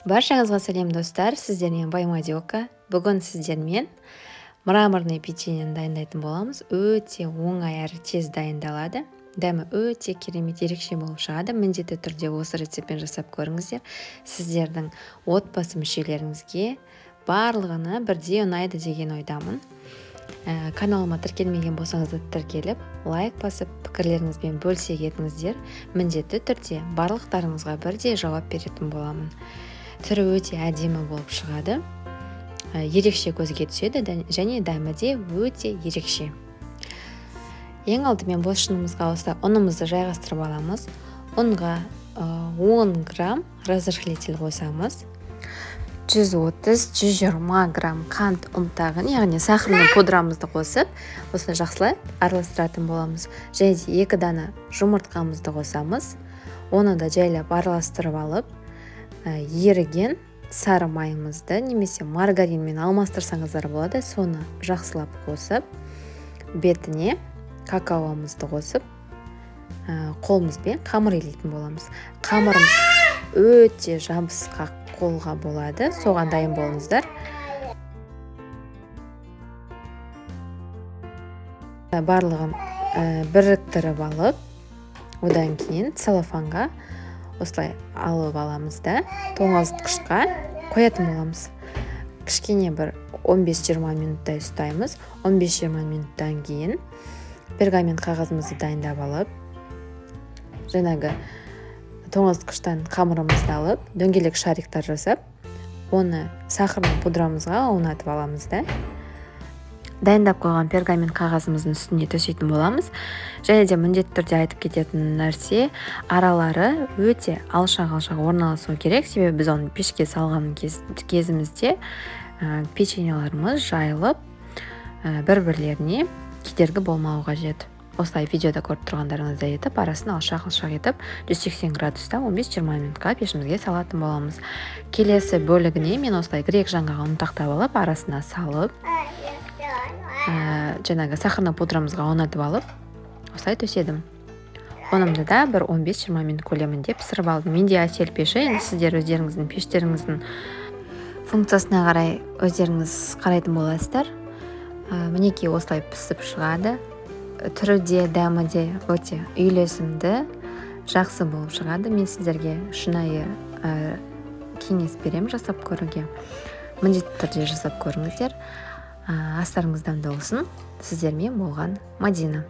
Баршаңызға сәлем достар, сіздермен Баймадиока. Бүгін сіздермен мраморный печеньені дайындайтын боламыз. Өте оңай әрі тез дайындалады. Дәмі өте керемет, ерекше болып шығады. Міндетті түрде осы рецептпен жасап көріңіздер. Сіздердің отбасы мүшелеріңізге барлығына бірдей ұнайды деген ойдамын. Каналыма тіркелмеген болсаңыздар тіркеліп, лайк басып, пікірлеріңізбен бөлісе кетіңіздер. Міндетті түрде барлықтарыңызға бірдей жауап беретін боламын. Түрі өте әдемі болып шығады, ерекше көзге түседі және дәмі де өте ерекше. Ең алдымен бос шынымызға осылай ұнымызды жайғастырып аламыз. Ұнға 10 грамм разрыхлитель қосамыз. 130-120 грамм қант ұнтағын, яғни сахарный пудрамызды қосып, осылай жақсылай араластыратын боламыз. Және де 2 дана жұмыртқамызды қосамыз. Оны да жайлап араластырып алып, еріген сары майымызды немесе маргаринмен алмастырсаңыздар болады, соны жақсылап қосып, бетіне какаомызды қосып, қолымызбен қамыр илейтін боламыз. Қамырымыз өте жабысқақ қолға болады, соған дайын болыңыздар. Барлығын біріктіріп алып, одан кейін целлофанға осылай алып аламыз да, тоңазытқышқа қоятын боламыз. Кішкене бір 15-20 минуттай ұстаймыз. 15-20 минуттан кейін пергамент қағазымызды дайындап алып, жаңағы тоңазытқыштан қамырымызды алып, дөңгелек шариктар жасап, оны сахарный пудрамызға аунатып аламыз да. Дайындап қойған пергамент қағазымыздың үстіне төсейтін боламыз. Және де міндетті түрде айтып кететін нәрсе, аралары өте алшақ орналасуы керек, себебі біз оны пешке салған кезімізде печеньеларымыз жайылып, бір-бірлеріне кедергі болмауы қажет. Осылай видеода көріп тұрғандарыңыздай етіп, арасын алшақ етіп, 180 градуста 15-20 минутқа пешімізге салатын боламыз. Келесі бөлігіне мен осылай грек жаңғағын ұнтақтап алып, арасына салып, жаңағы сахарный пудрамызға аунатып алып, осылай төседім. Онымды да бір 15-20 минут көлемінде пісіріп алдым. Менде әсел пеші, енді сіздер өздеріңіздің пештеріңіздің функциясына қарай өздеріңіз қарайтын боласыздар. Мінекей осылай пісіп шығады. Түрі де, дәмі де өте үйлесімді, жақсы болып шығады. Мен сіздерге шынайы кеңес берем жасап көруге. Міндетті түрде жасап көріңіздер. Астарыңыз дәмді болсын. Сіздермен болған Мадина.